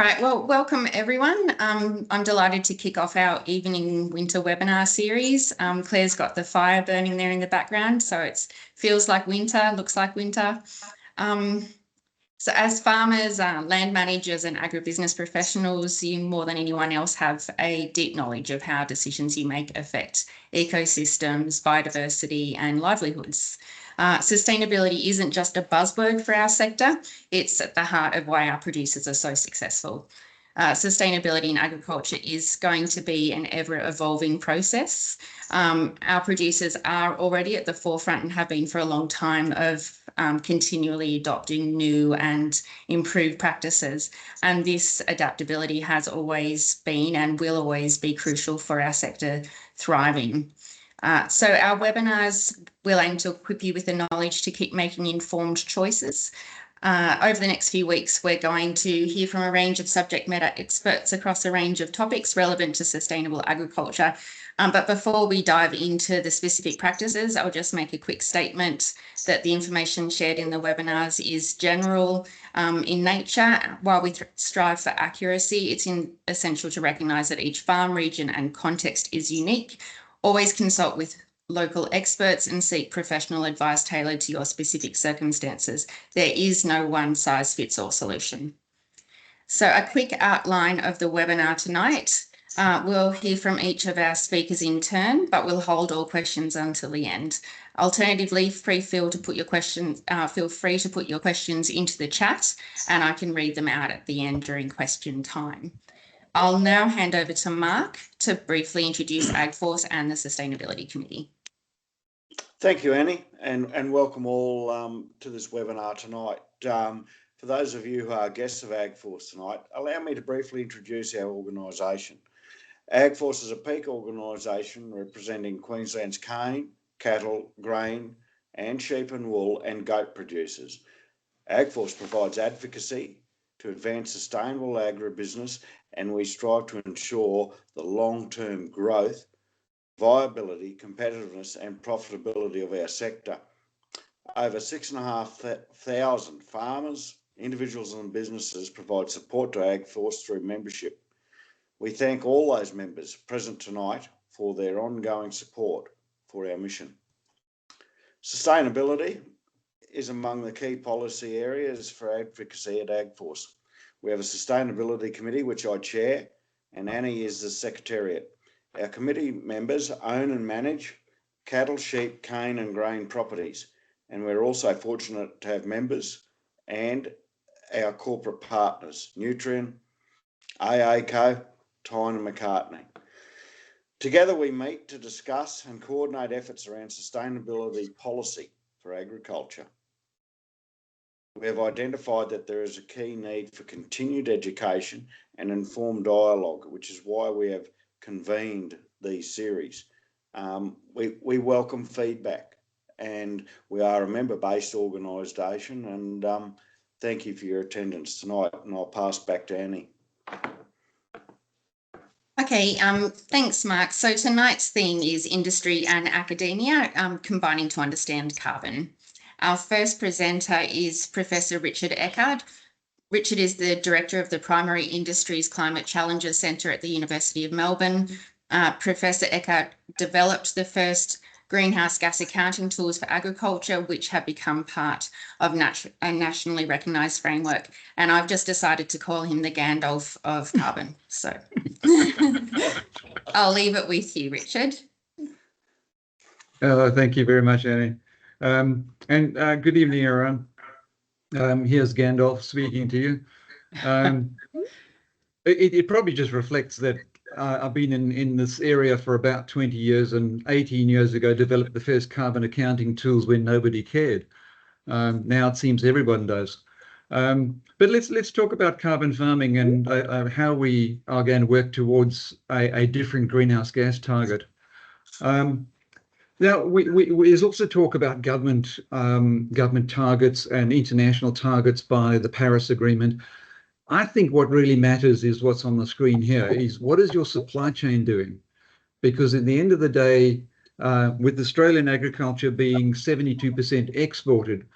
right, well, welcome everyone. I'm delighted to kick off our evening winter webinar series. Claire's got the fire burning there in the background, so it feels like winter, looks like winter. So as farmers, land managers and agribusiness professionals, you more than anyone else have a deep knowledge of how decisions you make affect ecosystems, biodiversity and livelihoods. Sustainability isn't just a buzzword for our sector, it's at the heart of why our producers are so successful. Sustainability in agriculture is going to be an ever-evolving process. Our producers are already at the forefront and have been for a long time of continually adopting new and improved practices. And this adaptability has always been and will always be crucial for our sector thriving. So our webinars will aim to equip you with the knowledge to keep making informed choices. Over the next few weeks, we're going to hear from a range of subject matter experts across a range of topics relevant to sustainable agriculture. But before we dive into the specific practices, I'll just make a quick statement that the information shared in the webinars is general in nature. While we strive for accuracy, it's essential to recognise that each farm, region and context is unique. Always consult with local experts and seek professional advice tailored to your specific circumstances. There is no one size fits all solution. So a quick outline of the webinar tonight. We'll hear from each of our speakers in turn, but we'll hold all questions until the end. Alternatively, feel free to put your questions into the chat and I can read them out at the end during question time. I'll now hand over to Mark to briefly introduce AgForce and the Sustainability Committee. Thank you, Annie, and welcome all to this webinar tonight. For those of you who are guests of AgForce tonight, allow me to briefly introduce our organisation. AgForce is a peak organisation representing Queensland's cane, cattle, grain and sheep and wool and goat producers. AgForce provides advocacy to advance sustainable agribusiness, and we strive to ensure the long-term growth, viability, competitiveness and profitability of our sector. Over 6,500 farmers, individuals and businesses provide support to AgForce through membership. We thank all those members present tonight for their ongoing support for our mission. Sustainability is among the key policy areas for advocacy at AgForce. We have a sustainability committee which I chair, and Annie is the secretariat. Our committee members own and manage cattle, sheep, cane and grain properties, and we're also fortunate to have members and our corporate partners, Nutrien, AACO, Tyne and McCartney. Together we meet to discuss and coordinate efforts around sustainability policy for agriculture. We have identified that there is a key need for continued education and informed dialogue, which is why we have convened these series. We welcome feedback, and we are a member-based organisation, and thank you for your attendance tonight, and I'll pass back to Annie. Okay, thanks, Mark. So tonight's theme is industry and academia, combining to understand carbon. Our first presenter is Professor Richard Eckard. Richard is the Director of the Primary Industries Climate Challenges Centre at the University of Melbourne. Professor Eckard developed the first greenhouse gas accounting tools for agriculture, which have become part of a nationally recognised framework. And I've just decided to call him the Gandalf of carbon. So I'll leave it with you, Richard. Thank you very much, Annie. Good evening, everyone. Here's Gandalf speaking to you. It probably just reflects that I've been in this area for about 20 years, and 18 years ago developed the first carbon accounting tools when nobody cared. Now it seems everyone does. But let's talk about carbon farming and how we are going to work towards a different greenhouse gas target. Now, there's also talk about government targets and international targets by the Paris Agreement. I think what really matters is what's on the screen here, is what is your supply chain doing? Because at the end of the day, with Australian agriculture being 72% exported,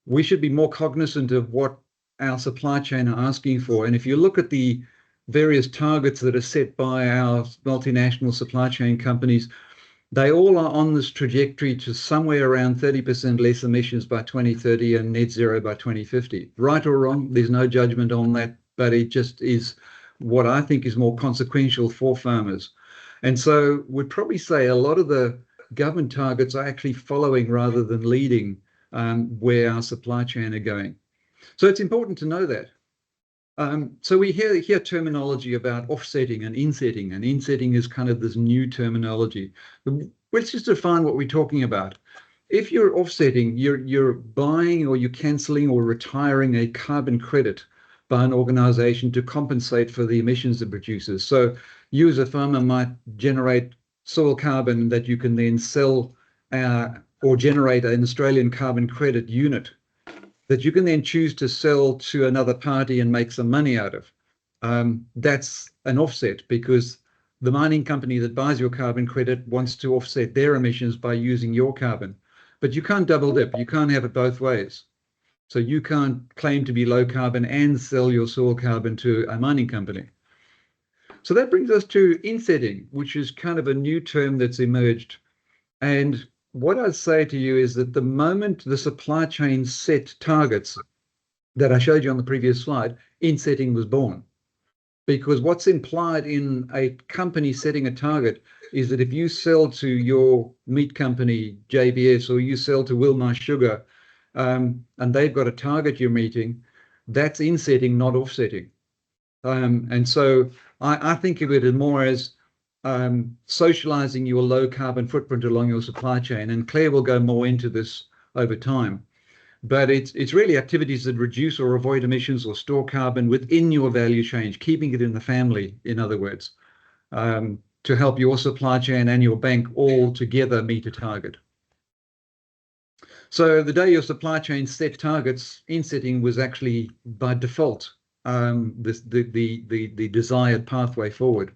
we should be more cognizant of what our supply chain are asking for. And if you look at the various targets that are set by our multinational supply chain companies, they all are on this trajectory to somewhere around 30% less emissions by 2030 and net zero by 2050. Right or wrong, there's no judgment on that, but it just is what I think is more consequential for farmers. And so we'd probably say a lot of the government targets are actually following rather than leading where our supply chain are going. So it's important to know that. So we hear terminology about offsetting and insetting is kind of this new terminology. Let's just define what we're talking about. If you're offsetting, you're buying or you're cancelling or retiring a carbon credit by an organization to compensate for the emissions it produces. So you as a farmer might generate soil carbon that you can then sell or generate an Australian carbon credit unit that you can then choose to sell to another party and make some money out of. That's an offset because the mining company that buys your carbon credit wants to offset their emissions by using your carbon. But you can't double dip. You can't have it both ways. So you can't claim to be low carbon and sell your soil carbon to a mining company. So that brings us to insetting, which is kind of a new term that's emerged. And what I'd say to you is that the moment the supply chain set targets that I showed you on the previous slide, insetting was born. Because what's implied in a company setting a target is that if you sell to your meat company, JBS, or you sell to Wilmar Sugar, and they've got a target you're meeting, that's insetting, not offsetting. And so I think of it more as socializing your low carbon footprint along your supply chain. And Claire will go more into this over time. But it's really activities that reduce or avoid emissions or store carbon within your value chain, keeping it in the family, in other words, to help your supply chain and your bank all together meet a target. So the day your supply chain set targets, insetting was actually by default the desired pathway forward.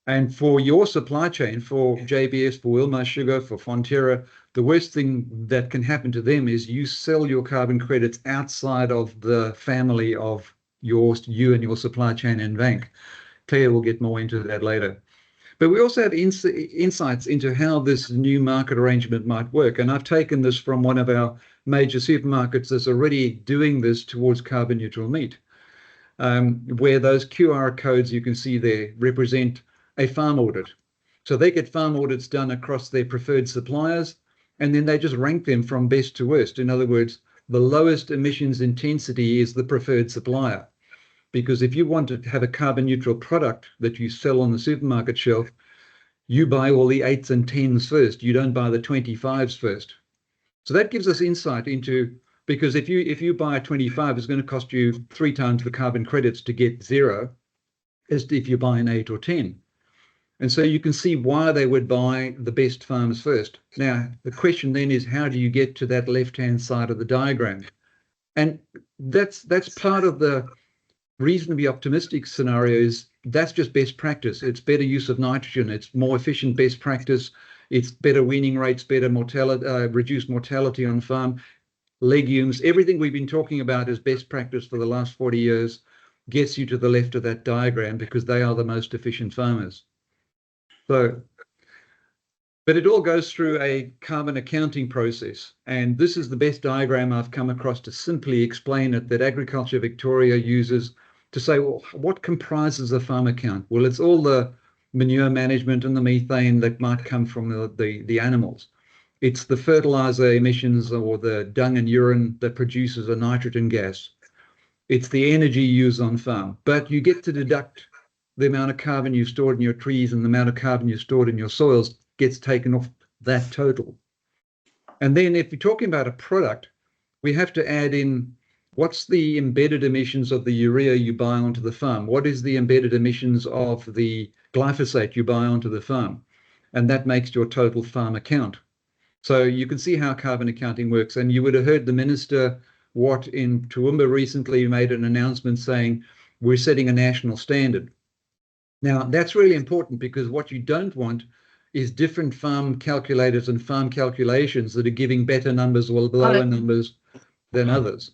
And for your supply chain, for JBS, for Wilmar Sugar, for Fonterra, the worst thing that can happen to them is you sell your carbon credits outside of the family of you and your supply chain and bank. Claire will get more into that later. But we also have insights into how this new market arrangement might work. And I've taken this from one of our major supermarkets that's already doing this towards carbon neutral meat, where those QR codes you can see there represent a farm audit. So they get farm audits done across their preferred suppliers, and then they just rank them from best to worst. In other words, the lowest emissions intensity is the preferred supplier. Because if you want to have a carbon neutral product that you sell on the supermarket shelf, you buy all the 8s and 10s first. You don't buy the 25s first. So that gives us insight into, because if you buy a 25, it's going to cost you 3 times the carbon credits to get 0 as if you buy an 8 or 10. And so you can see why they would buy the best farms first. Now, the question then is, how do you get to that left-hand side of the diagram? And that's part of the reasonably optimistic scenario is that's just best practice. It's better use of nitrogen. It's more efficient best practice. It's better weaning rates, better mortality, reduced mortality on farm. Legumes, everything we've been talking about as best practice for the last 40 years gets you to the left of that diagram because they are the most efficient farmers. So, but it all goes through a carbon accounting process. And this is the best diagram I've come across to simply explain it, that Agriculture Victoria uses to say, well, what comprises a farm account? Well, it's all the manure management and the methane that might come from the animals. It's the fertilizer emissions or the dung and urine that produces a nitrogen gas. It's the energy used on farm. But you get to deduct the amount of carbon you've stored in your trees and the amount of carbon you've stored in your soils gets taken off that total. And then if you're talking about a product, we have to add in what's the embedded emissions of the urea you buy onto the farm? What is the embedded emissions of the glyphosate you buy onto the farm? And that makes your total farm account. So you can see how carbon accounting works. And you would have heard the Minister Watt in Toowoomba recently made an announcement saying, we're setting a national standard. Now, that's really important because what you don't want is different farm calculators and farm calculations that are giving better numbers or lower numbers than others.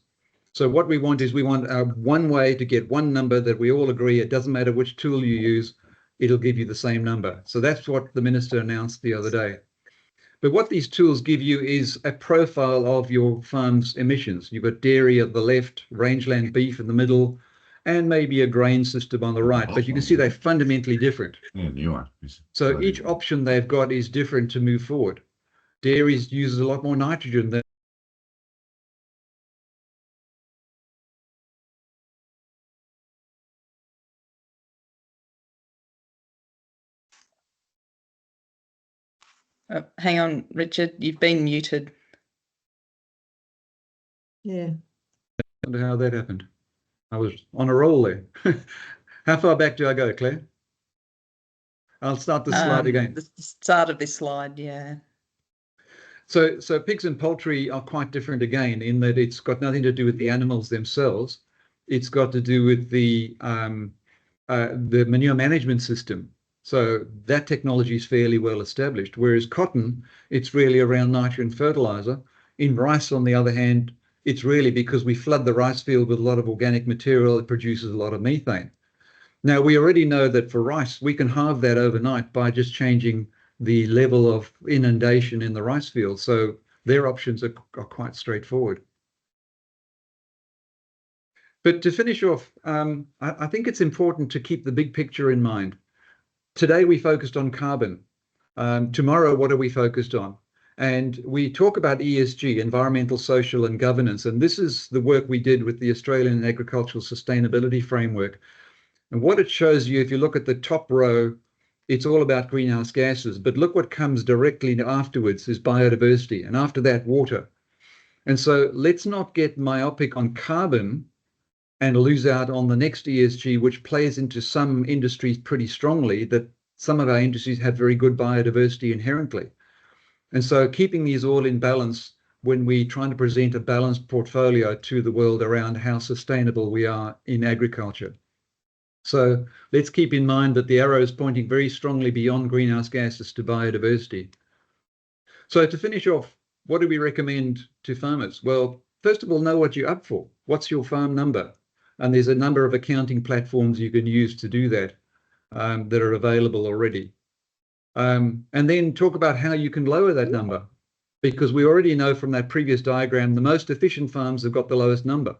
So what we want is one way to get one number that we all agree. It doesn't matter which tool you use, it'll give you the same number. So that's what the minister announced the other day. But what these tools give you is a profile of your farm's emissions. You've got dairy at the left, rangeland beef in the middle, and maybe a grain system on the right. But you can see they're fundamentally different. So each option they've got is different to move forward. Dairy uses a lot more nitrogen than hang on, Richard, you've been muted. Yeah. I wonder how that happened. I was on a roll there. How far back do I go, Claire? I'll start the slide again. The start of this slide, yeah. So pigs and poultry are quite different again in that it's got nothing to do with the animals themselves. It's got to do with the manure management system. So that technology is fairly well established, whereas cotton, it's really around nitrogen fertilizer. In rice, on the other hand, it's really because we flood the rice field with a lot of organic material, it produces a lot of methane. Now, we already know that for rice, we can halve that overnight by just changing the level of inundation in the rice field. So their options are quite straightforward. But to finish off, I think it's important to keep the big picture in mind. Today, we focused on carbon. Tomorrow, what are we focused on? And we talk about ESG, environmental, social, and governance. And this is the work we did with the Australian Agricultural Sustainability Framework. And what it shows you, if you look at the top row, it's all about greenhouse gases. But look what comes directly afterwards is biodiversity. And after that, water. And so let's not get myopic on carbon and lose out on the next ESG, which plays into some industries pretty strongly, that some of our industries have very good biodiversity inherently. And so keeping these all in balance when we're trying to present a balanced portfolio to the world around how sustainable we are in agriculture. So let's keep in mind that the arrow is pointing very strongly beyond greenhouse gases to biodiversity. So to finish off, what do we recommend to farmers? Well, first of all, know what you're up for. What's your farm number? And there's a number of accounting platforms you can use to do that that are available already. And then talk about how you can lower that number, because we already know from that previous diagram, the most efficient farms have got the lowest number.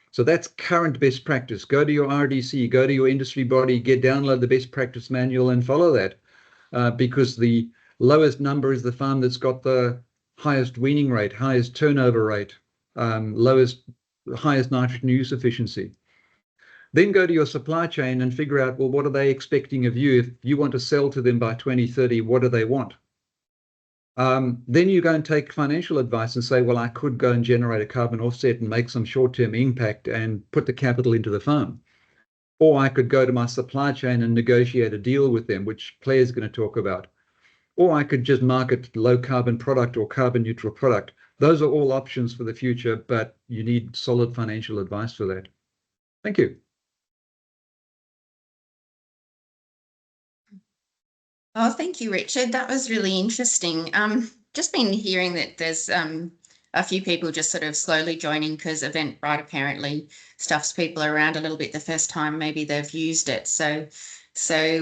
So that's current best practice. Go to your RDC, go to your industry body, download the best practice manual and follow that, because the lowest number is the farm that's got the highest weaning rate, highest turnover rate, highest nitrogen use efficiency. Then go to your supply chain and figure out, well, what are they expecting of you? If you want to sell to them by 2030, what do they want? Then you go and take financial advice and say, well, I could go and generate a carbon offset and make some short-term impact and put the capital into the farm. Or I could go to my supply chain and negotiate a deal with them, which Claire's going to talk about. Or I could just market low carbon product or carbon neutral product. Those are all options for the future, but you need solid financial advice for that. Thank you. Oh, thank you, Richard. That was really interesting. Just been hearing that there's a few people just sort of slowly joining because Eventbrite apparently stuffs people around a little bit the first time maybe they've used it. So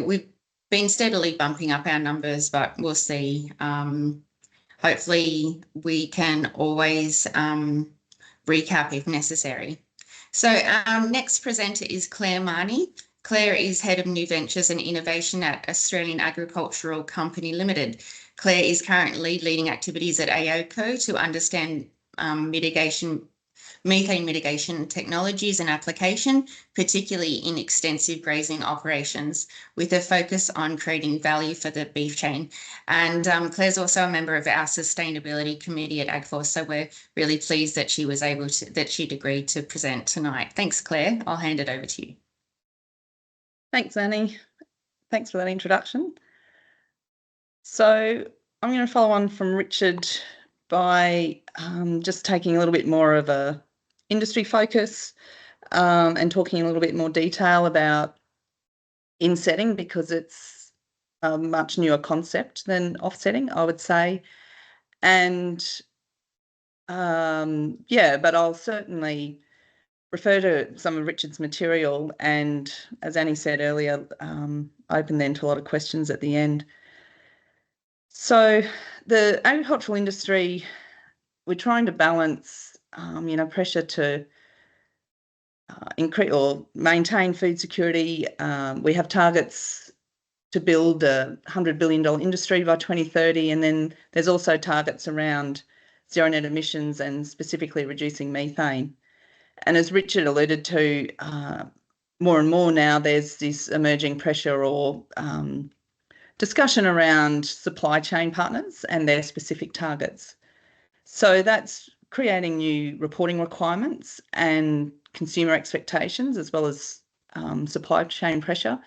we've been steadily bumping up our numbers, but we'll see. Hopefully we can always recap if necessary. So our next presenter is Claire Mahony. Claire is Head of New Ventures and Innovation at Australian Agricultural Company Limited. Claire is currently leading activities at AACO to understand methane mitigation technologies and application, particularly in extensive grazing operations, with a focus on creating value for the beef chain. And Claire's also a member of our sustainability committee at AgForce, so we're really pleased that she'd agreed to present tonight. Thanks, Claire. I'll hand it over to you. Thanks, Annie. Thanks for that introduction. So I'm going to follow on from Richard by just taking a little bit more of a industry focus and talking a little bit more detail about insetting, because it's a much newer concept than offsetting, I would say. And yeah, but I'll certainly refer to some of Richard's material, and as Annie said earlier, open then to a lot of questions at the end. So the agricultural industry, we're trying to balance, pressure to increase or maintain food security. We have targets to build a $100 billion industry by 2030, and then there's also targets around zero net emissions and specifically reducing methane. And as Richard alluded to, more and more now there's this emerging pressure or discussion around supply chain partners and their specific targets. So that's creating new reporting requirements and consumer expectations, as well as supply chain pressure.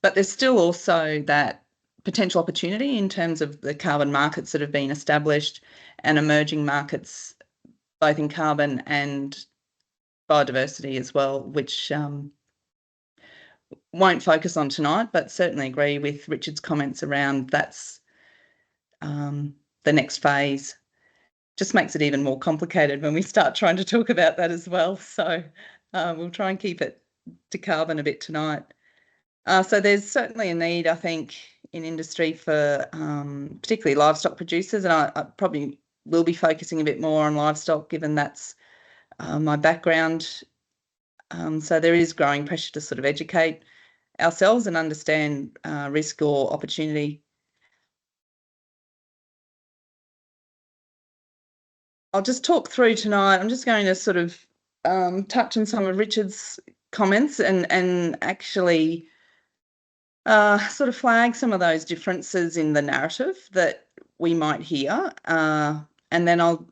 But there's still also that potential opportunity in terms of the carbon markets that have been established and emerging markets, both in carbon and biodiversity as well, which won't focus on tonight, but certainly agree with Richard's comments around that's the next phase. Just makes it even more complicated when we start trying to talk about that as well. So we'll try and keep it to carbon a bit tonight. So there's certainly a need, I think, in industry for particularly livestock producers, and I probably will be focusing a bit more on livestock given that's my background. So there is growing pressure to sort of educate ourselves and understand risk or opportunity. I'll just talk through tonight. I'm just going to sort of touch on some of Richard's comments and actually sort of flag some of those differences in the narrative that we might hear. And then I'll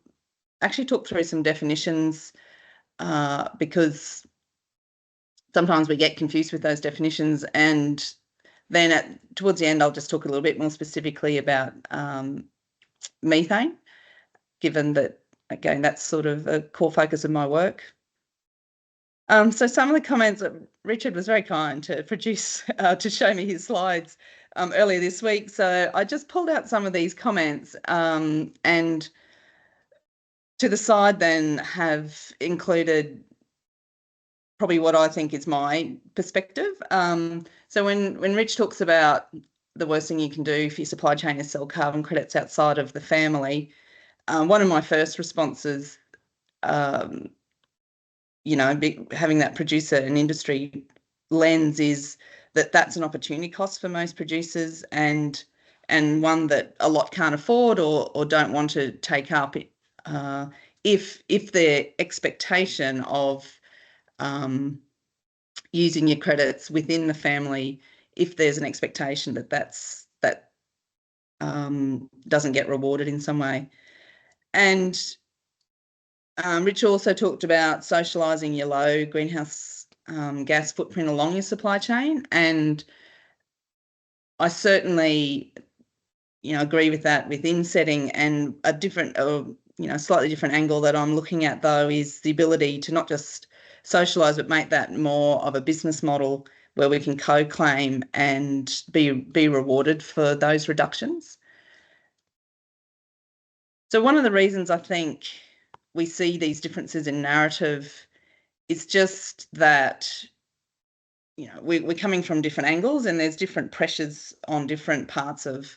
actually talk through some definitions because sometimes we get confused with those definitions. And then towards the end, I'll just talk a little bit more specifically about methane, given that, again, that's sort of a core focus of my work. So some of the comments, Richard was very kind to produce, to show me his slides earlier this week. So I just pulled out some of these comments and to the side then have included probably what I think is my perspective. So when Rich talks about the worst thing you can do for your supply chain is sell carbon credits outside of the family, one of my first responses, having that producer and industry lens is that that's an opportunity cost for most producers and one that a lot can't afford or don't want to take up if their expectation of using your credits within the family, if there's an expectation that that doesn't get rewarded in some way. And Rich also talked about socialising your low greenhouse gas footprint along your supply chain, and I certainly, agree with that with insetting. And a different, slightly different angle that I'm looking at though is the ability to not just socialise but make that more of a business model where we can co-claim and be rewarded for those reductions. So one of the reasons I think we see these differences in narrative is just that, we're coming from different angles and there's different pressures on different parts of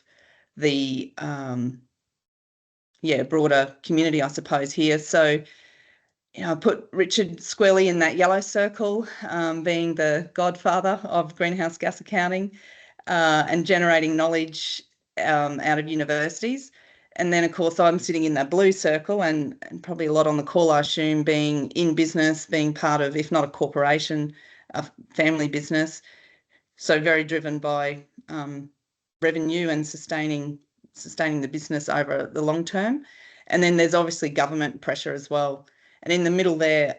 the broader community, I suppose, here. So, I put Richard squarely in that yellow circle, being the godfather of greenhouse gas accounting and generating knowledge out of universities. And then, of course, I'm sitting in that blue circle and probably a lot on the call, I assume, being in business, being part of, if not a corporation, a family business. So very driven by revenue and sustaining the business over the long term. And then there's obviously government pressure as well. And in the middle there,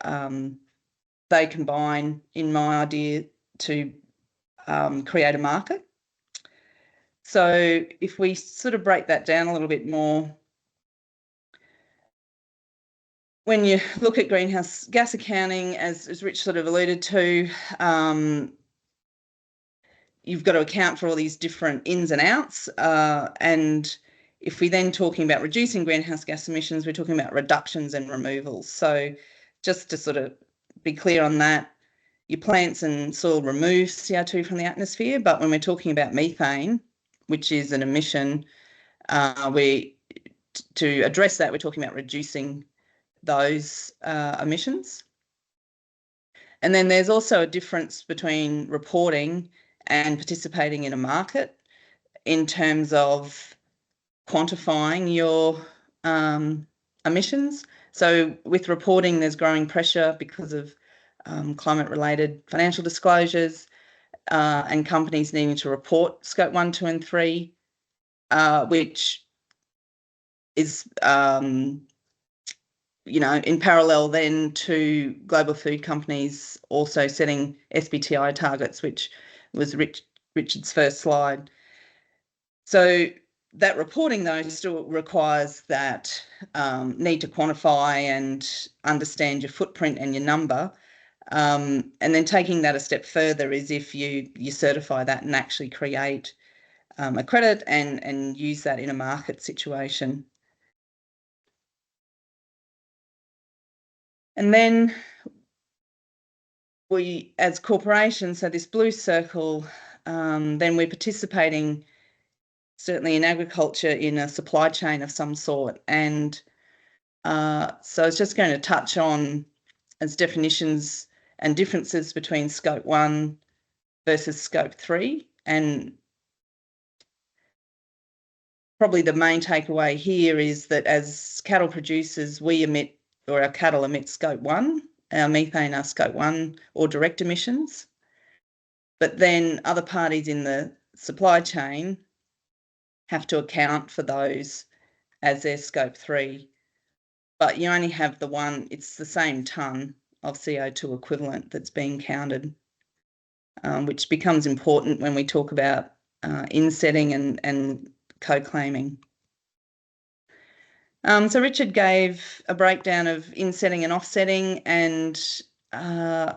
they combine, in my idea, to create a market. So if we sort of break that down a little bit more, when you look at greenhouse gas accounting, as Rich sort of alluded to, you've got to account for all these different ins and outs. And if we're then talking about reducing greenhouse gas emissions, we're talking about reductions and removals. So just to sort of be clear on that. Your plants and soil remove CO2 from the atmosphere, but when we're talking about methane, which is an emission, to address that, we're talking about reducing those emissions. And then there's also a difference between reporting and participating in a market in terms of quantifying your emissions. So with reporting, there's growing pressure because of climate-related financial disclosures and companies needing to report Scope 1, 2 and 3, which is, in parallel then to global food companies also setting SBTI targets, which was Richard's first slide. So that reporting, though, still requires that need to quantify and understand your footprint and your number. And then taking that a step further is if you certify that and actually create a credit and use that in a market situation. And then we, as corporations, so this blue circle, then we're participating certainly in agriculture in a supply chain of some sort. And so it's just going to touch on as definitions and differences between Scope 1 versus Scope 3. And probably the main takeaway here is that as cattle producers, we emit, or our cattle emit Scope 1, our methane are Scope 1 or direct emissions. But then other parties in the supply chain have to account for those as their Scope 3. But you only have the one, it's the same tonne of CO2 equivalent that's being counted, which becomes important when we talk about insetting and co-claiming. So Richard gave a breakdown of insetting and offsetting, and the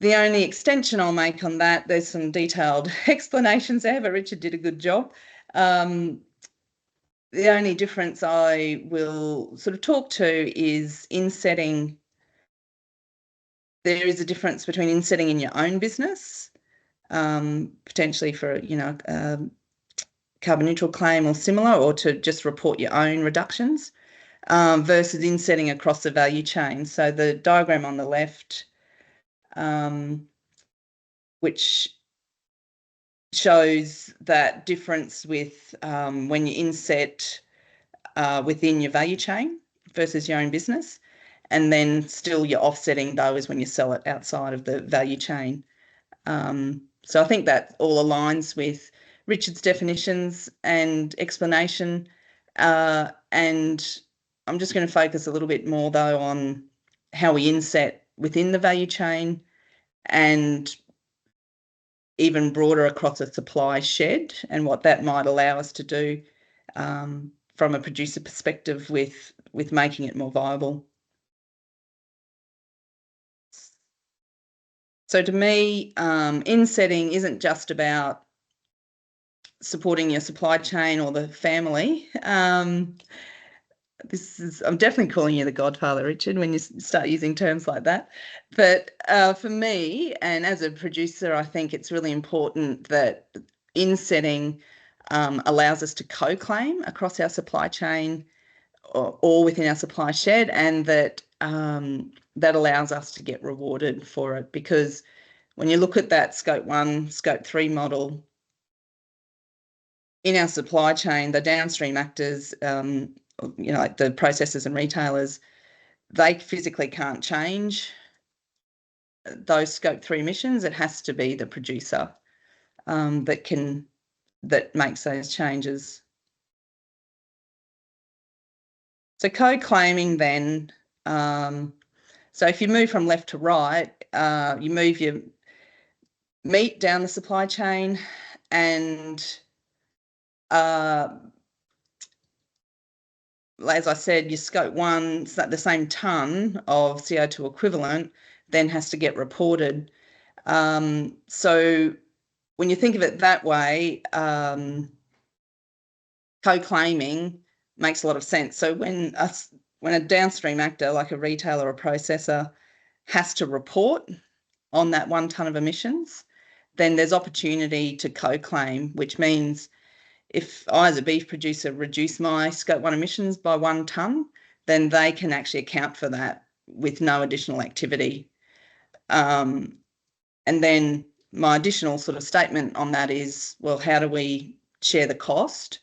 only extension I'll make on that, there's some detailed explanations there, but Richard did a good job. The only difference I will sort of talk to is insetting. There is a difference between insetting in your own business, potentially for, carbon neutral claim or similar, or to just report your own reductions, versus insetting across the value chain. So the diagram on the left, which shows that difference with when you inset within your value chain versus your own business, and then still you're offsetting those when you sell it outside of the value chain. So I think that all aligns with Richard's definitions and explanation, and I'm just going to focus a little bit more though on how we inset within the value chain and even broader across a supply shed, and what that might allow us to do from a producer perspective with making it more viable. So to me, insetting isn't just about supporting your supply chain or the family. I'm definitely calling you the godfather, Richard, when you start using terms like that. But for me, and as a producer, I think it's really important that insetting allows us to co-claim across our supply chain or within our supply shed, and that that allows us to get rewarded for it. Because when you look at that Scope 1, Scope 3 model, in our supply chain, the downstream actors, like the processors and retailers, they physically can't change those Scope 3 emissions. It has to be the producer that makes those changes. So co-claiming then, so if you move from left to right, you move your meat down the supply chain, and as I said, your Scope 1, so the same tonne of CO2 equivalent then has to get reported. So when you think of it that way, co-claiming makes a lot of sense. So when when a downstream actor like a retailer or processor has to report on that 1 tonne of emissions, then there's opportunity to co-claim, which means if I, as a beef producer, reduce my Scope 1 emissions by 1 tonne, then they can actually account for that with no additional activity. And then my additional sort of statement on that is, well, how do we share the cost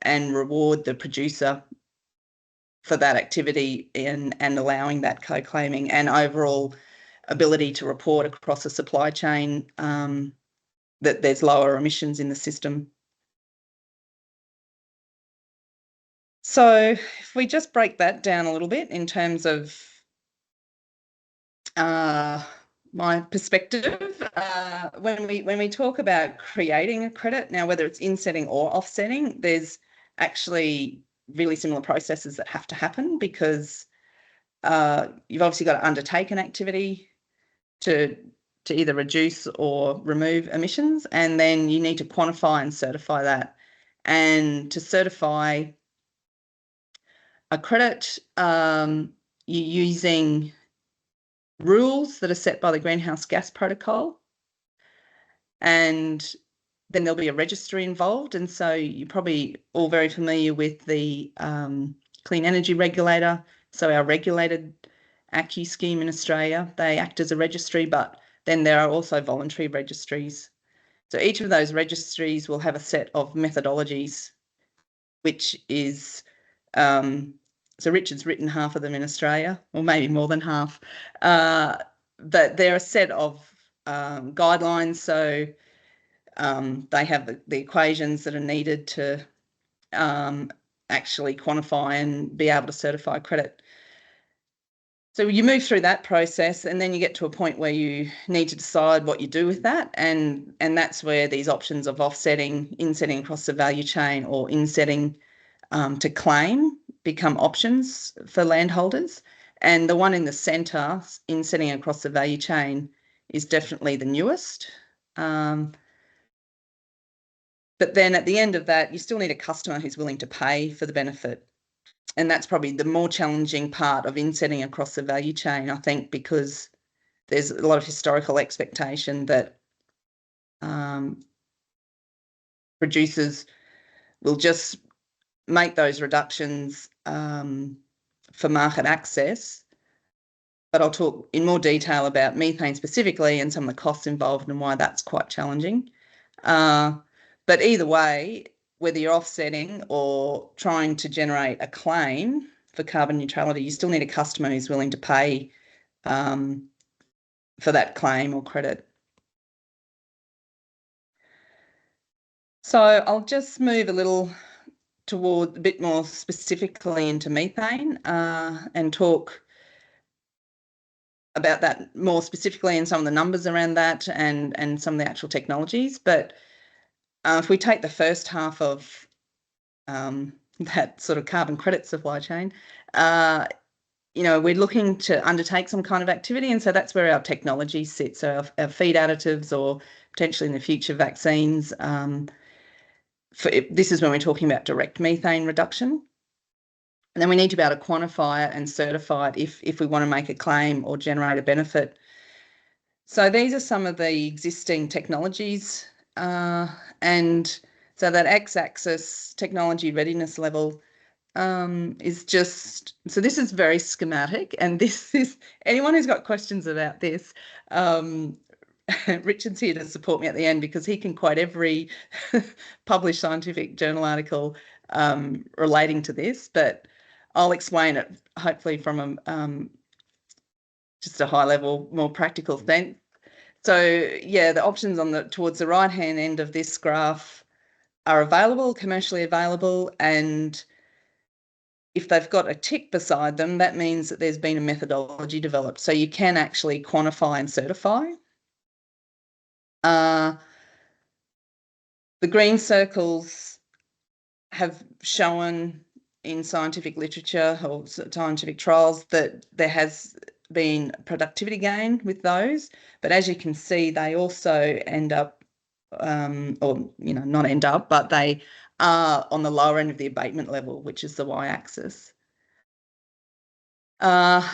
and reward the producer for that activity and allowing that co-claiming and overall ability to report across a supply chain that there's lower emissions in the system. So if we just break that down a little bit in terms of my perspective, when we talk about creating a credit, now whether it's insetting or offsetting, there's actually really similar processes that have to happen, because you've obviously got to undertake an activity to either reduce or remove emissions, and then you need to quantify and certify that. And to certify a credit, you're using rules that are set by the Greenhouse Gas Protocol, and then there'll be a registry involved. And so you're probably all very familiar with the Clean Energy Regulator. So our regulated ACU scheme in Australia, they act as a registry, but then there are also voluntary registries. So each of those registries will have a set of methodologies, which is, so Richard's written half of them in Australia, or maybe more than half, but they're a set of guidelines. So they have the equations that are needed to actually quantify and be able to certify credit. So you move through that process, and then you get to a point where you need to decide what you do with that, and that's where these options of offsetting, insetting across the value chain, or insetting to claim become options for landholders. And the one in the centre, insetting across the value chain, is definitely the newest. But then at the end of that, you still need a customer who's willing to pay for the benefit. And that's probably the more challenging part of insetting across the value chain, I think, because there's a lot of historical expectation that producers will just make those reductions for market access. But I'll talk in more detail about methane specifically and some of the costs involved and why that's quite challenging. But either way, whether you're offsetting or trying to generate a claim for carbon neutrality, you still need a customer who's willing to pay for that claim or credit. So I'll just move a little toward a bit more specifically into methane and talk about that more specifically and some of the numbers around that and some of the actual technologies. But if we take the first half of that sort of carbon credit supply chain, we're looking to undertake some kind of activity, and so that's where our technology sits. So our feed additives, or potentially in the future vaccines. This is when we're talking about direct methane reduction. And then we need to be able to quantify it and certify it if we want to make a claim or generate a benefit. So these are some of the existing technologies. And so that x-axis technology readiness level is just, so this is very schematic, and this is, anyone who's got questions about this, Richard's here to support me at the end, because he can quote every published scientific journal article relating to this, but I'll explain it hopefully from just a high level, more practical sense. So yeah, the options towards the right hand end of this graph are available, commercially available, and if they've got a tick beside them, that means that there's been a methodology developed. So you can actually quantify and certify. The green circles have shown in scientific literature or scientific trials that there has been productivity gain with those, but as you can see, they also end up, not end up, but they are on the lower end of the abatement level, which is the y-axis. And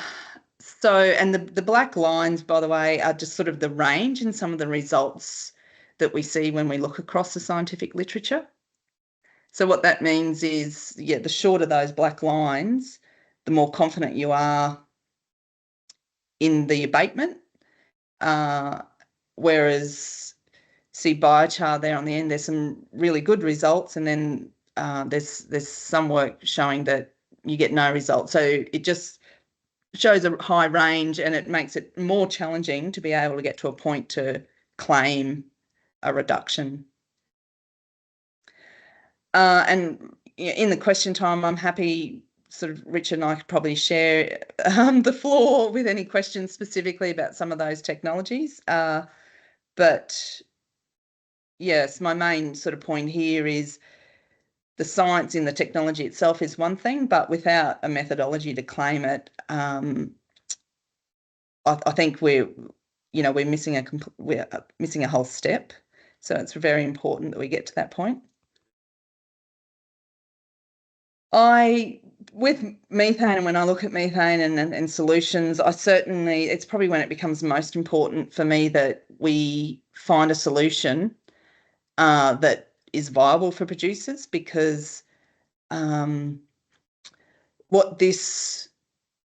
the black lines, by the way, are just sort of the range and some of the results that we see when we look across the scientific literature. So what that means is, yeah, the shorter those black lines, the more confident you are in the abatement. Whereas, see biochar there on the end, there's some really good results, and then there's some work showing that you get no results. So it just shows a high range, and it makes it more challenging to be able to get to a point to claim a reduction. And in the question time, I'm happy, sort of Richard and I could probably share the floor with any questions specifically about some of those technologies. But yes, my main sort of point here is the science in the technology itself is one thing, but without a methodology to claim it, I think we're missing a whole step. So it's very important that we get to that point. With methane, and when I look at methane and solutions, it's probably when it becomes most important for me that we find a solution that is viable for producers, because what this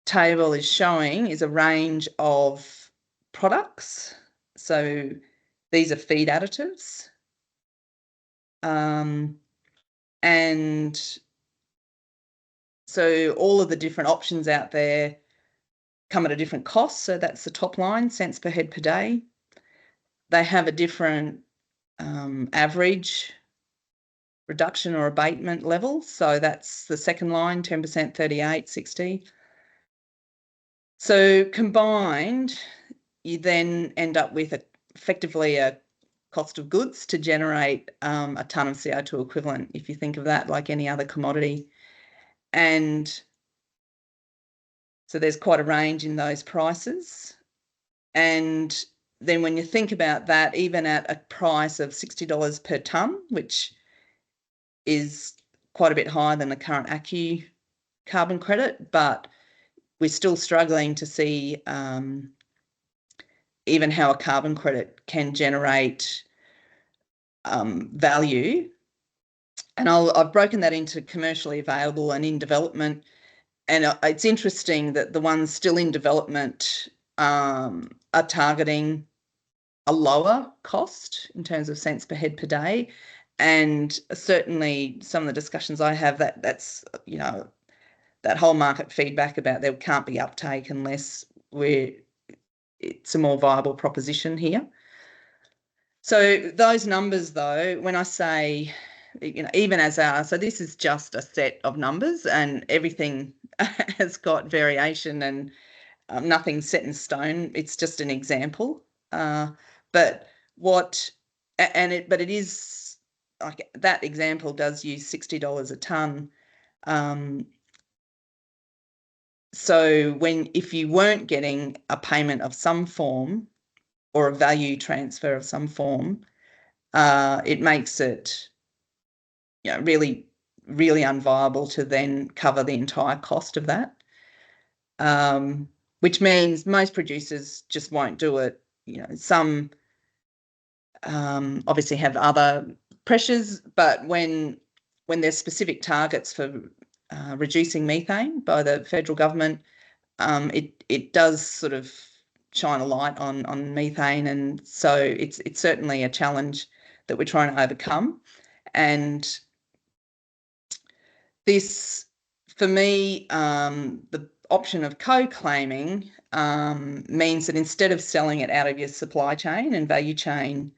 table is showing is a range of products. So these are feed additives. And so all of the different options out there come at a different cost. So that's the top line, cents per head per day. They have a different average reduction or abatement level. So that's the second line, 10%, 38, 60. So combined, you then end up with effectively a cost of goods to generate a tonne of CO2 equivalent, if you think of that like any other commodity. And so there's quite a range in those prices. And then when you think about that, even at a price of $60 per tonne, which is quite a bit higher than the current ACU carbon credit, but we're still struggling to see even how a carbon credit can generate value. And I've broken that into commercially available and in development. And it's interesting that the ones still in development are targeting a lower cost in terms of cents per head per day. And certainly some of the discussions I have, that's that whole market feedback about there can't be uptake unless it's a more viable proposition here. So those numbers, though, when I say, even so this is just a set of numbers, and everything has got variation, and nothing's set in stone. It's just an example. But it is like that example does use $60 a tonne. So if you weren't getting a payment of some form or a value transfer of some form, it makes it really, really unviable to then cover the entire cost of that, which means most producers just won't do it. Some obviously have other pressures, but when there's specific targets for reducing methane by the federal government, it does sort of shine a light on methane, and so it's certainly a challenge that we're trying to overcome. And this, for me, the option of co-claiming means that instead of selling it out of your supply chain and value chain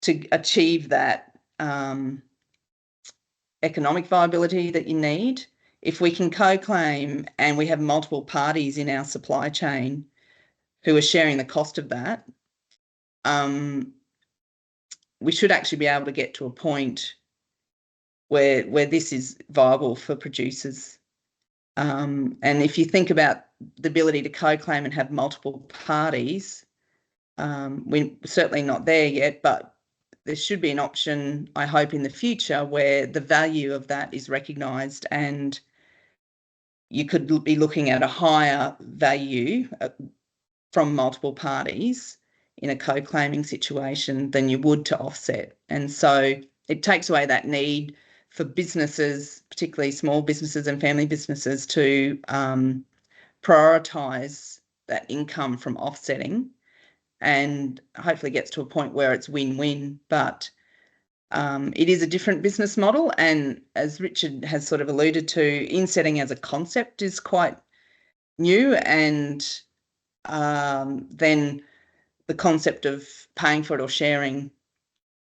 to achieve that economic viability that you need, if we can co-claim and we have multiple parties in our supply chain who are sharing the cost of that, we should actually be able to get to a point where this is viable for producers. And if you think about the ability to co-claim and have multiple parties, we're certainly not there yet, but there should be an option, I hope, in the future where the value of that is recognised and you could be looking at a higher value from multiple parties in a co-claiming situation than you would to offset. And so it takes away that need for businesses, particularly small businesses and family businesses, to prioritise that income from offsetting, and hopefully gets to a point where it's win-win. But it is a different business model, and as Richard has sort of alluded to, insetting as a concept is quite new, and then the concept of paying for it or sharing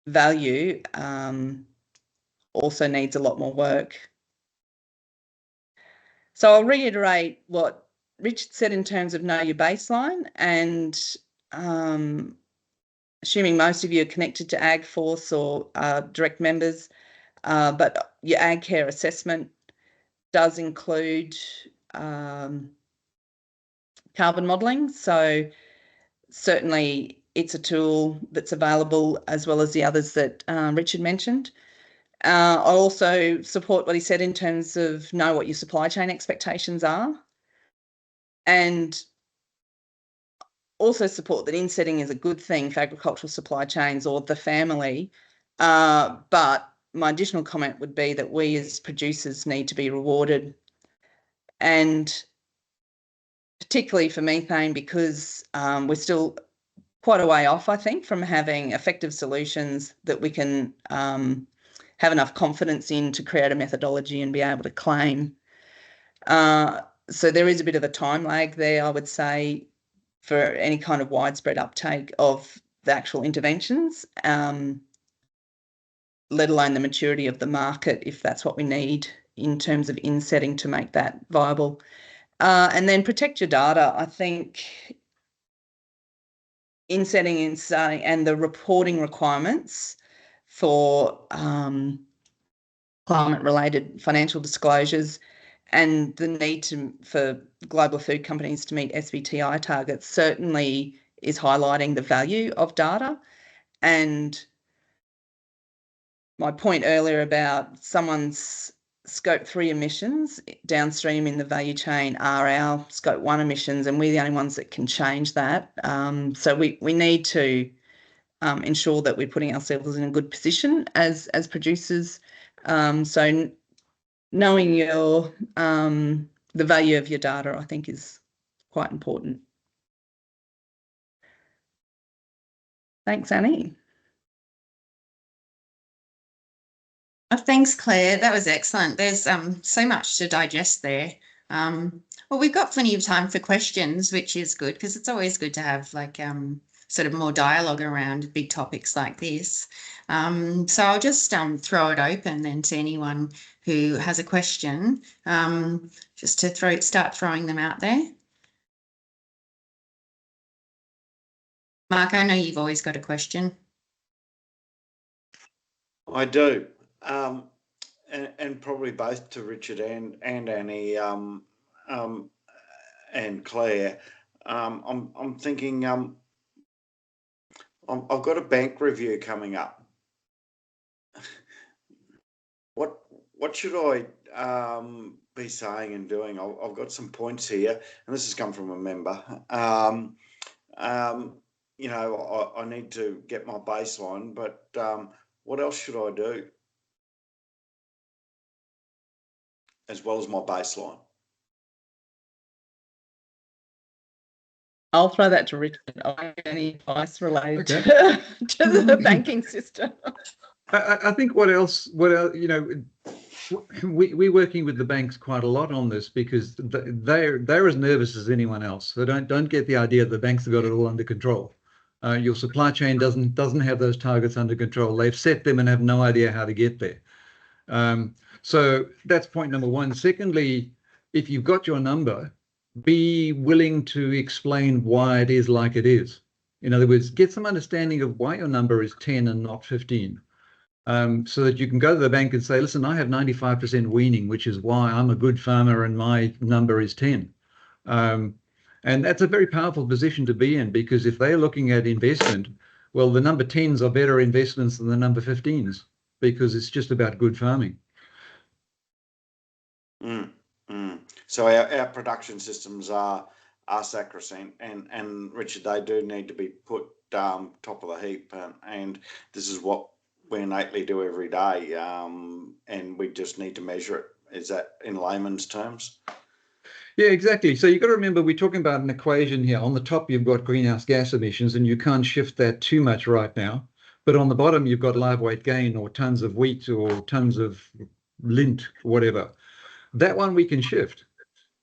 value also needs a lot more work. So I'll reiterate what Richard said in terms of know your baseline, and assuming most of you are connected to AgForce or direct members, but your ag care assessment does include carbon modelling. So certainly it's a tool that's available, as well as the others that Richard mentioned. I also support what he said in terms of know what your supply chain expectations are, and also support that insetting is a good thing for agricultural supply chains or the family. But my additional comment would be that we as producers need to be rewarded, and particularly for methane, because we're still quite a way off, I think, from having effective solutions that we can have enough confidence in to create a methodology and be able to claim. So there is a bit of a time lag there, I would say, for any kind of widespread uptake of the actual interventions, let alone the maturity of the market, if that's what we need in terms of insetting to make that viable. And then protect your data. I think insetting and the reporting requirements for climate-related financial disclosures, and the need for global food companies to meet SBTI targets certainly is highlighting the value of data. And my point earlier about someone's Scope 3 emissions downstream in the value chain are our Scope 1 emissions, and we're the only ones that can change that. So we need to ensure that we're putting ourselves in a good position as producers. So knowing your the value of your data, I think, is quite important. Thanks, Annie. Thanks, Claire. That was excellent. There's so much to digest there. Well, we've got plenty of time for questions, which is good, because it's always good to have like sort of more dialogue around big topics like this. So I'll just throw it open then to anyone who has a question, just to start throwing them out there. Mark, I know you've always got a question. I do, and probably both to Richard and Annie and Claire. I'm thinking I've got a bank review coming up. What should I be saying and doing? I've got some points here, and this has come from a member. You know, I need to get my baseline, but what else should I do as well as my baseline? I'll throw that to Richard. I don't have any advice related to the banking system. I think what else, you know, we're working with the banks quite a lot on this, because they're as nervous as anyone else. So don't get the idea that the banks have got it all under control. Your supply chain doesn't have those targets under control. They've set them and have no idea how to get there. So that's point number one. Secondly, if you've got your number, be willing to explain why it is like it is. In other words, get some understanding of why your number is 10 and not 15. So that you can go to the bank and say, listen, I have 95% weaning, which is why I'm a good farmer and my number is 10. And that's a very powerful position to be in, because if they're looking at investment, well, the number 10s are better investments than the number 15s, because it's just about good farming. So our production systems are sacrosanct, and Richard, they do need to be put top of the heap, and this is what we innately do every day, and we just need to measure it. Is that in layman's terms? Yeah, exactly. So you've got to remember, we're talking about an equation here. On the top, you've got greenhouse gas emissions, and you can't shift that too much right now. But on the bottom, you've got live weight gain, or tons of wheat, or tons of lint, whatever. That one we can shift,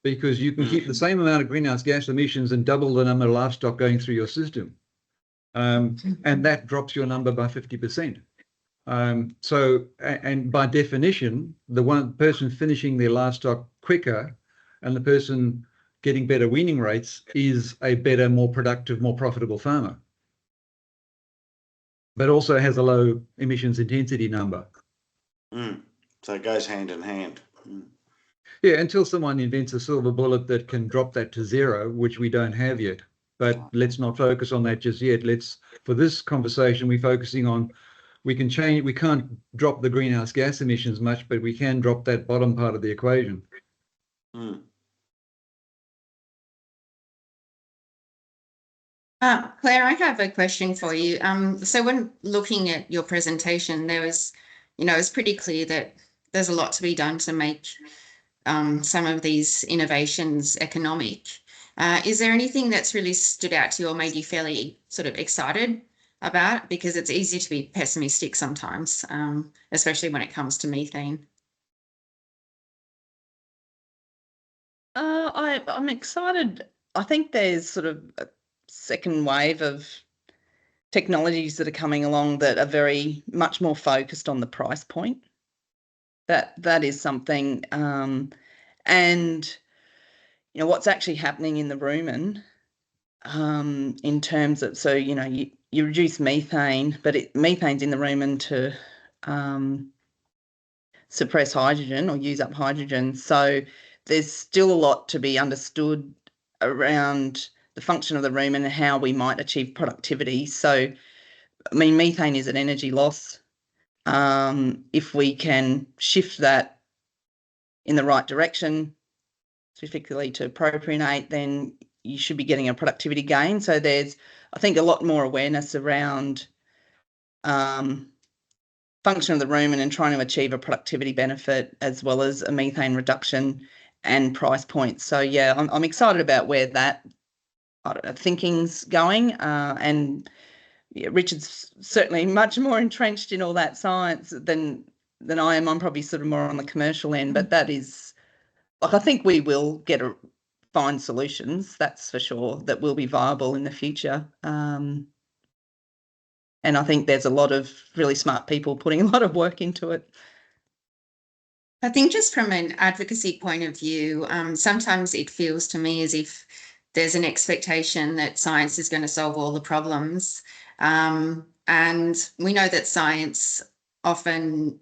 because you can keep the same amount of greenhouse gas emissions and double the number of livestock going through your system. And that drops your number by 50%. So, and by definition, the one person finishing their livestock quicker and the person getting better weaning rates is a better, more productive, more profitable farmer, but also has a low emissions intensity number. So it goes hand in hand. Yeah, until someone invents a silver bullet that can drop that to zero, which we don't have yet. But let's not focus on that just yet. For this conversation, we're focusing on, we can't drop the greenhouse gas emissions much, but we can drop that bottom part of the equation. Claire, I have a question for you. So when looking at your presentation, there was, it's pretty clear that there's a lot to be done to make some of these innovations economic. Is there anything that's really stood out to you or made you fairly sort of excited about? Because it's easy to be pessimistic sometimes, especially when it comes to methane. I'm excited. I think there's sort of a second wave of technologies that are coming along that are very much more focused on the price point. That is something, and what's actually happening in the rumen, in terms of, so you reduce methane, but methane's in the rumen to suppress hydrogen or use up hydrogen. So there's still a lot to be understood around the function of the rumen and how we might achieve productivity. So, I mean, methane is an energy loss. If we can shift that in the right direction, specifically to propionate, then you should be getting a productivity gain. So there's, I think, a lot more awareness around function of the rumen and trying to achieve a productivity benefit as well as a methane reduction and price point. So yeah, I'm excited about where that thinking's going, and yeah, Richard's certainly much more entrenched in all that science than I am. I'm probably sort of more on the commercial end, but that is, like, I think we will find solutions, that's for sure, that will be viable in the future. And I think there's a lot of really smart people putting a lot of work into it. I think just from an advocacy point of view, sometimes it feels to me as if there's an expectation that science is going to solve all the problems. And we know that science often,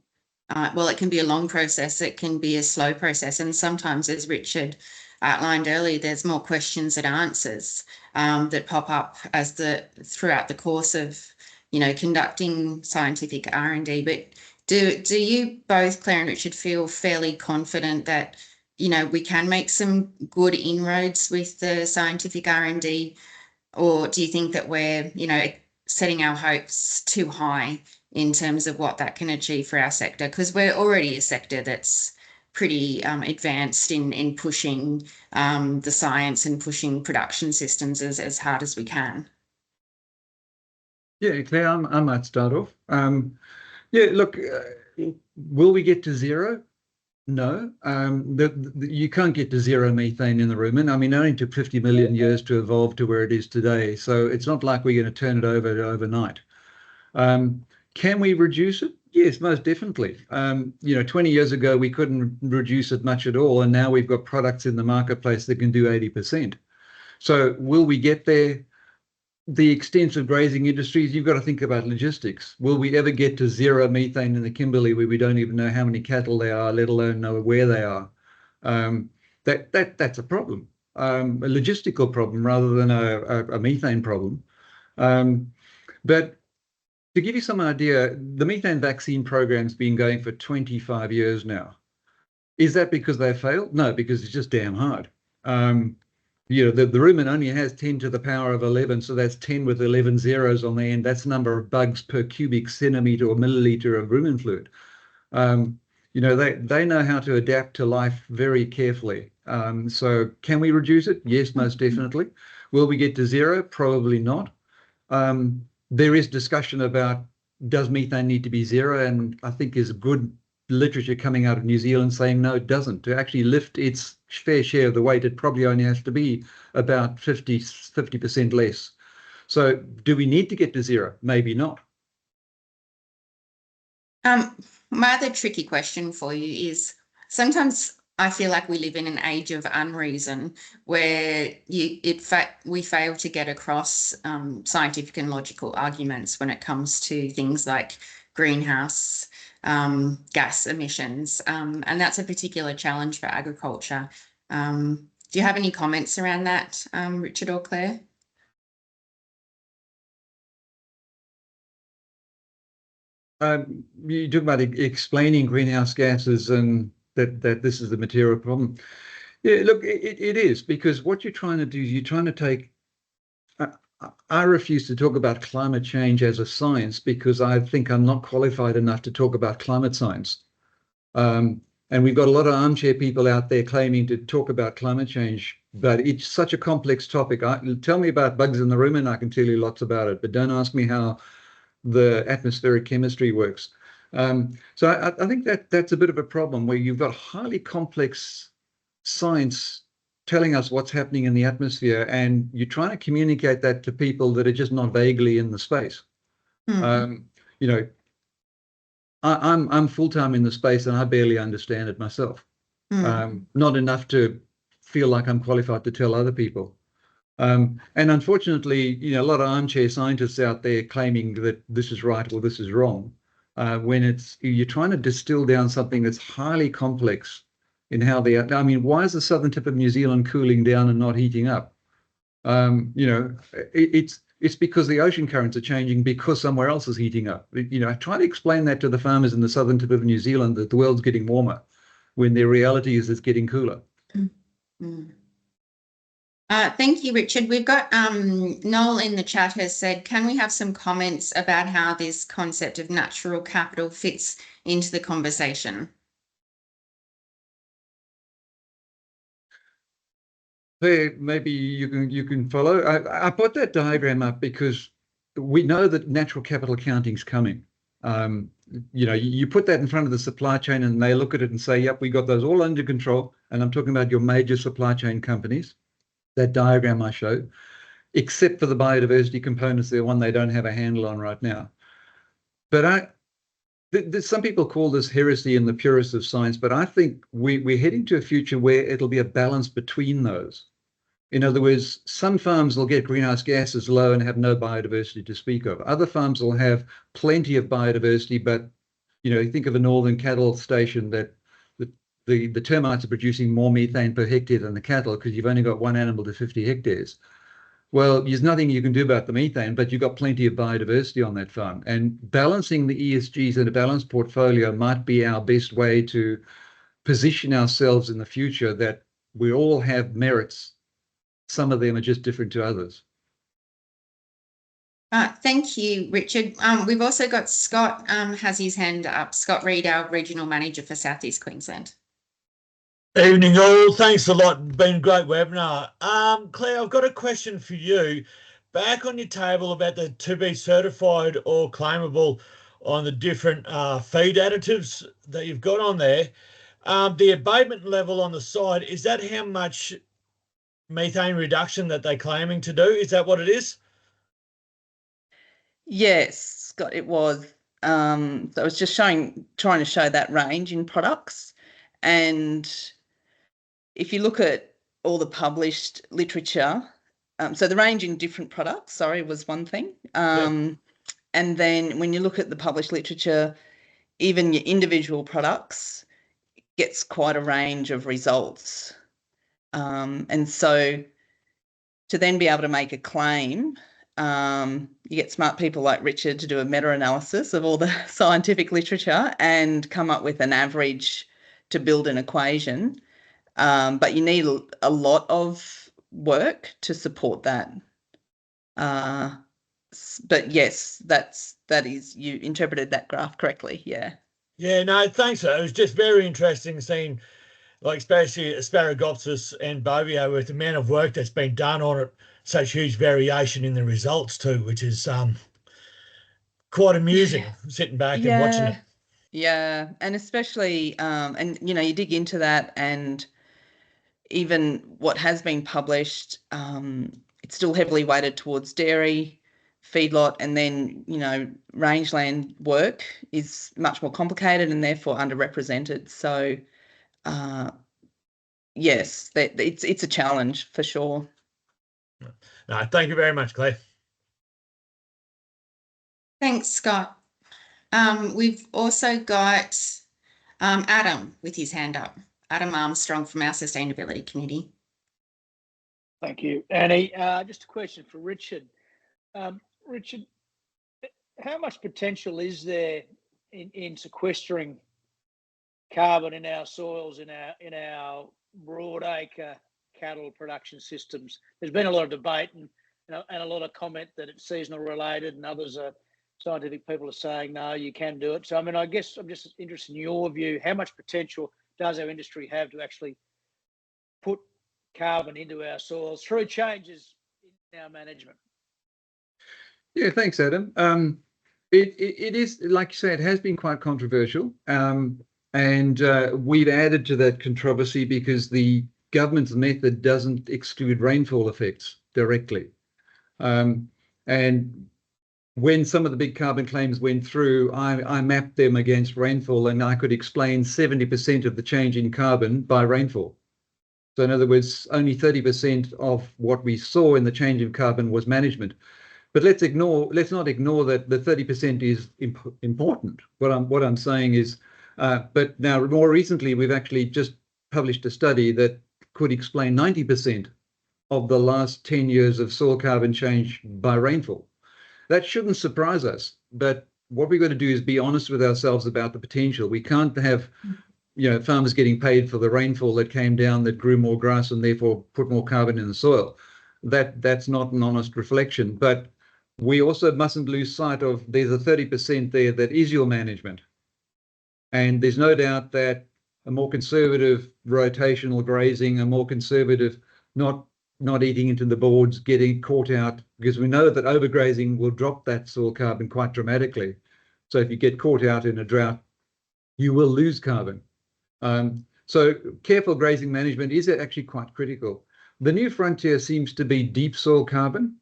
it can be a long process, it can be a slow process. And sometimes, as Richard outlined earlier, there's more questions than answers that pop up throughout the course of, conducting scientific R&D. But do you both, Claire and Richard, feel fairly confident that, we can make some good inroads with the scientific R&D? Or do you think that we're, setting our hopes too high in terms of what that can achieve for our sector? Because we're already a sector that's pretty advanced in pushing the science and pushing production systems as hard as we can. Yeah, Claire, I might start off. Yeah, look, will we get to zero? No, you can't get to zero methane in the rumen. I mean, it only took 50 million years to evolve to where it is today. So it's not like we're going to turn it over overnight. Can we reduce it? Yes, most definitely. 20 years ago, we couldn't reduce it much at all. And now we've got products in the marketplace that can do 80%. So will we get there? The extensive grazing industries, you've got to think about logistics. Will we ever get to zero methane in the Kimberley where we don't even know how many cattle there are, let alone know where they are? That's a problem, a logistical problem rather than a methane problem. But to give you some idea, the methane vaccine program's been going for 25 years now. Is that because they failed? No, because it's just damn hard. The rumen only has 10 to the power of 11, so that's 10 with 11 zeros on the end. That's the number of bugs per cubic centimetre or milliliter of rumen fluid. They know how to adapt to life very carefully. So can we reduce it? Yes, most definitely. Will we get to zero? Probably not. There is discussion about, does methane need to be zero? And I think there's good literature coming out of New Zealand saying no, it doesn't. To actually lift its fair share of the weight, it probably only has to be about 50% less. So do we need to get to zero? Maybe not. My other tricky question for you is, sometimes I feel like we live in an age of unreason where we fail to get across scientific and logical arguments when it comes to things like greenhouse gas emissions. And that's a particular challenge for agriculture. Do you have any comments around that, Richard or Claire? You talk about explaining greenhouse gases and that this is the material problem. Yeah, look, it is, because what you're trying to do is you're trying to take. I refuse to talk about climate change as a science because I think I'm not qualified enough to talk about climate science. And we've got a lot of armchair people out there claiming to talk about climate change, but it's such a complex topic. Tell me about bugs in the room and I can tell you lots about it, but don't ask me how the atmospheric chemistry works. So I think that's a bit of a problem where you've got highly complex science telling us what's happening in the atmosphere, and you're trying to communicate that to people that are just not vaguely in the space. I'm full-time in the space and I barely understand it myself. Not enough to feel like I'm qualified to tell other people. And unfortunately, a lot of armchair scientists out there claiming that this is right or this is wrong, when you're trying to distill down something that's highly complex in how why is the southern tip of New Zealand cooling down and not heating up? It's because the ocean currents are changing because somewhere else is heating up. I try to explain that to the farmers in the southern tip of New Zealand, that the world's getting warmer, when their reality is it's getting cooler. Thank you, Richard. We've got Noel in the chat has said, can we have some comments about how this concept of natural capital fits into the conversation? Maybe you can follow. I put that diagram up because we know that natural capital accounting is coming. You put that in front of the supply chain and they look at it and say, yep, we got those all under control. And I'm talking about your major supply chain companies, that diagram I showed, except for the biodiversity components, they're one they don't have a handle on right now. But some people call this heresy in the purest of science, but I think we're heading to a future where it'll be a balance between those. In other words, some farms will get greenhouse gases low and have no biodiversity to speak of. Other farms will have plenty of biodiversity, but you think of a northern cattle station that the termites are producing more methane per hectare than the cattle because you've only got one animal to 50 hectares. Well, there's nothing you can do about the methane, but you've got plenty of biodiversity on that farm. And balancing the ESGs in a balanced portfolio might be our best way to position ourselves in the future, that we all have merits. Some of them are just different to others. Thank you, Richard. We've also got Scott has his hand up. Scott Reid, our Regional Manager for South East Queensland. Evening all, thanks a lot, been a great webinar. Claire, I've got a question for you. Back on your table about the to be certified or claimable on the different feed additives that you've got on there, the abatement level on the side, is that how much methane reduction that they're claiming to do? Is that what it is? Yes, Scott, it was. So I was just trying to show that range in products. And if you look at all the published literature, so the range in different products, was one thing. And then when you look at the published literature, even your individual products gets quite a range of results. And so to then be able to make a claim, you get smart people like Richard to do a meta-analysis of all the scientific literature and come up with an average to build an equation, but you need a lot of work to support that. But yes, that is, you interpreted that graph correctly. Yeah. Yeah, no, thanks. It was just very interesting seeing, like, especially Asparaginopsis and Bovio, with the amount of work that's been done on it, such huge variation in the results too, which is quite amusing, sitting back and watching it. Yeah, and especially, and you know, you dig into that, and even what has been published, it's still heavily weighted towards dairy, feedlot, and then, you know, rangeland work is much more complicated and therefore underrepresented. So, yes, it's a challenge for sure. No, thank you very much, Claire. Thanks, Scott. We've also got Adam with his hand up. Adam Armstrong from our Sustainability Committee. Thank you, Annie. Just a question for Richard. Richard, how much potential is there in sequestering carbon in our soils, in our broadacre cattle production systems? There's been a lot of debate and a lot of comment that it's seasonal related, and others are scientific people are saying no, you can do it. So I mean, I guess I'm just interested in your view. How much potential does our industry have to actually put carbon into our soils through changes in our management? Yeah, thanks, Adam. It is, like you say, it has been quite controversial, and we've added to that controversy because the government's method doesn't exclude rainfall effects directly. And when some of the big carbon claims went through, I mapped them against rainfall, and I could explain 70% of the change in carbon by rainfall. So in other words, only 30% of what we saw in the change in carbon was management. But let's not ignore that the 30% is important. What I'm saying is, but now more recently, we've actually just published a study that could explain 90% of the last 10 years of soil carbon change by rainfall. That shouldn't surprise us, but what we've got to do is be honest with ourselves about the potential. We can't have, you know, farmers getting paid for the rainfall that came down, that grew more grass and therefore put more carbon in the soil. That's not an honest reflection. But we also mustn't lose sight of there's a 30% there that is your management. And there's no doubt that a more conservative rotational grazing, a more conservative not eating into the boards, getting caught out, because we know that overgrazing will drop that soil carbon quite dramatically. So if you get caught out in a drought, you will lose carbon. So careful grazing management is actually quite critical. The new frontier seems to be deep soil carbon.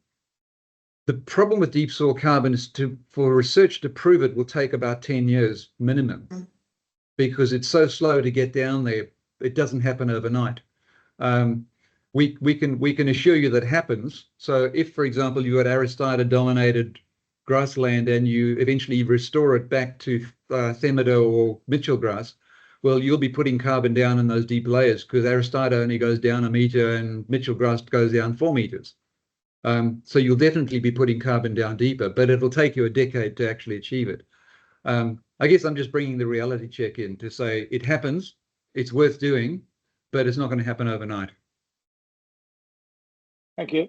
The problem with deep soil carbon is for research to prove it will take about 10 years minimum, because it's so slow to get down there. It doesn't happen overnight. We can assure you that happens. So if, for example, you had Aristida dominated grassland and you eventually restore it back to Themido or Mitchell grass, well, you'll be putting carbon down in those deep layers, because Aristida only goes down 1 meter and Mitchell grass goes down 4 meters. So you'll definitely be putting carbon down deeper, but it'll take you a decade to actually achieve it. I guess I'm just bringing the reality check in to say it happens, it's worth doing, but it's not going to happen overnight. Thank you.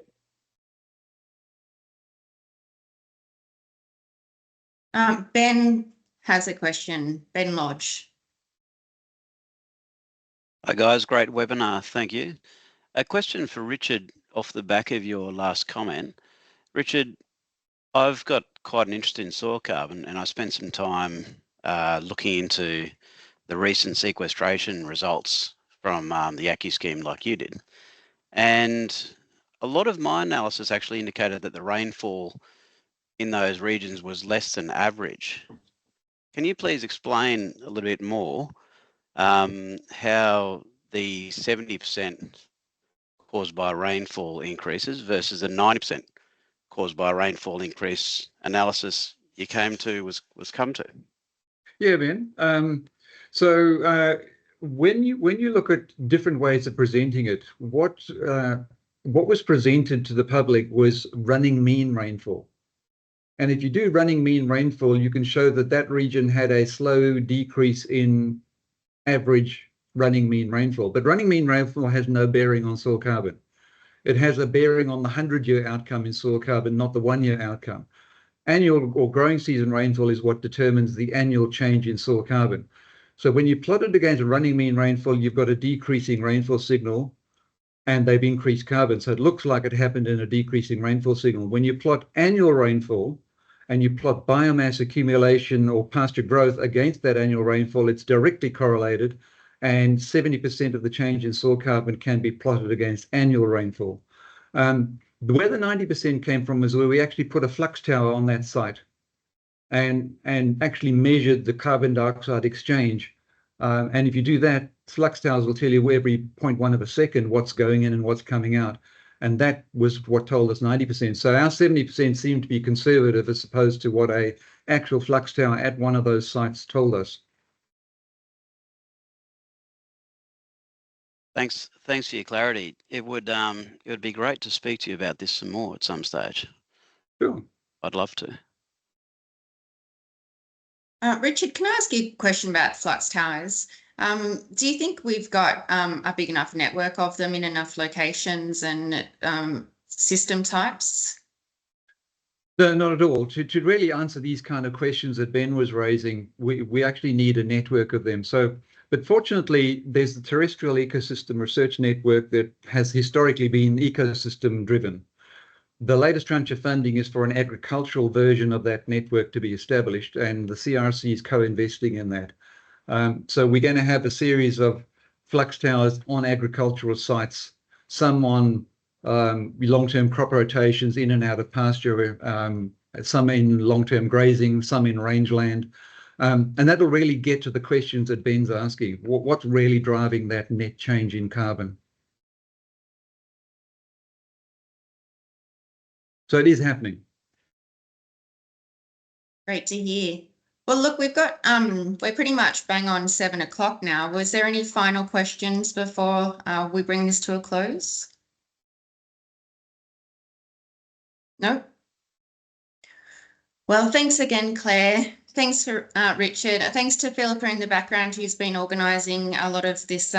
Ben has a question. Ben Lodge. Hi guys, great webinar, thank you. A question for Richard off the back of your last comment. Richard, I've got quite an interest in soil carbon, and I spent some time looking into the recent sequestration results from the ACCU scheme like you did. And a lot of my analysis actually indicated that the rainfall in those regions was less than average. Can you please explain a little bit more how the 70% caused by rainfall increases versus the 90% caused by rainfall increase analysis you came to was come to? Yeah, Ben. So when you look at different ways of presenting it, what was presented to the public was running mean rainfall. And if you do running mean rainfall, you can show that that region had a slow decrease in average running mean rainfall. But running mean rainfall has no bearing on soil carbon. It has a bearing on the 100-year outcome in soil carbon, not the 1-year outcome. Annual or growing season rainfall is what determines the annual change in soil carbon. So when you plot it against a running mean rainfall, you've got a decreasing rainfall signal, and they've increased carbon. So it looks like it happened in a decreasing rainfall signal. When you plot annual rainfall and you plot biomass accumulation or pasture growth against that annual rainfall, it's directly correlated, and 70% of the change in soil carbon can be plotted against annual rainfall. Where the 90% came from is where we actually put a flux tower on that site and actually measured the carbon dioxide exchange. And if you do that, flux towers will tell you every 0.1 of a second what's going in and what's coming out. And that was what told us 90%. So our 70% seemed to be conservative as opposed to what a actual flux tower at one of those sites told us. Thanks for your clarity. It would be great to speak to you about this some more at some stage. Sure. I'd love to. Richard, can I ask you a question about flux towers? Do you think we've got a big enough network of them in enough locations and system types? No, not at all. To really answer these kind of questions that Ben was raising, we actually need a network of them. But fortunately, there's the Terrestrial Ecosystem Research Network that has historically been ecosystem driven. The latest tranche of funding is for an agricultural version of that network to be established, and the CRC is co-investing in that. So we're going to have a series of flux towers on agricultural sites, some on long-term crop rotations in and out of pasture, some in long-term grazing, some in rangeland. And that'll really get to the questions that Ben's asking. What's really driving that net change in carbon? So it is happening. Great to hear. Well, look, we've got, we're pretty much bang on 7 o'clock now. Was there any final questions before we bring this to a close? No? Well, thanks again, Claire. Thanks for Richard. Thanks to Philippa in the background, who's been organising a lot of this,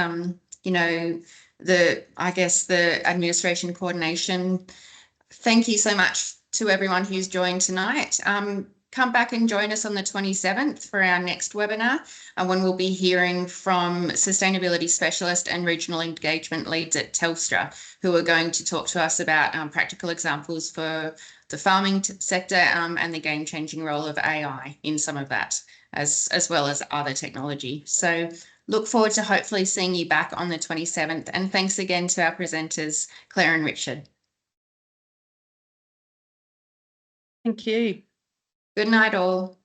you know, the administration coordination. Thank you so much to everyone who's joined tonight. Come back and join us on the 27th for our next webinar, when we'll be hearing from sustainability specialist and regional engagement leads at Telstra, who are going to talk to us about practical examples for the farming sector and the game-changing role of AI in some of that, as well as other technology. So look forward to hopefully seeing you back on the 27th. And thanks again to our presenters, Claire and Richard. Thank you. Good night, all.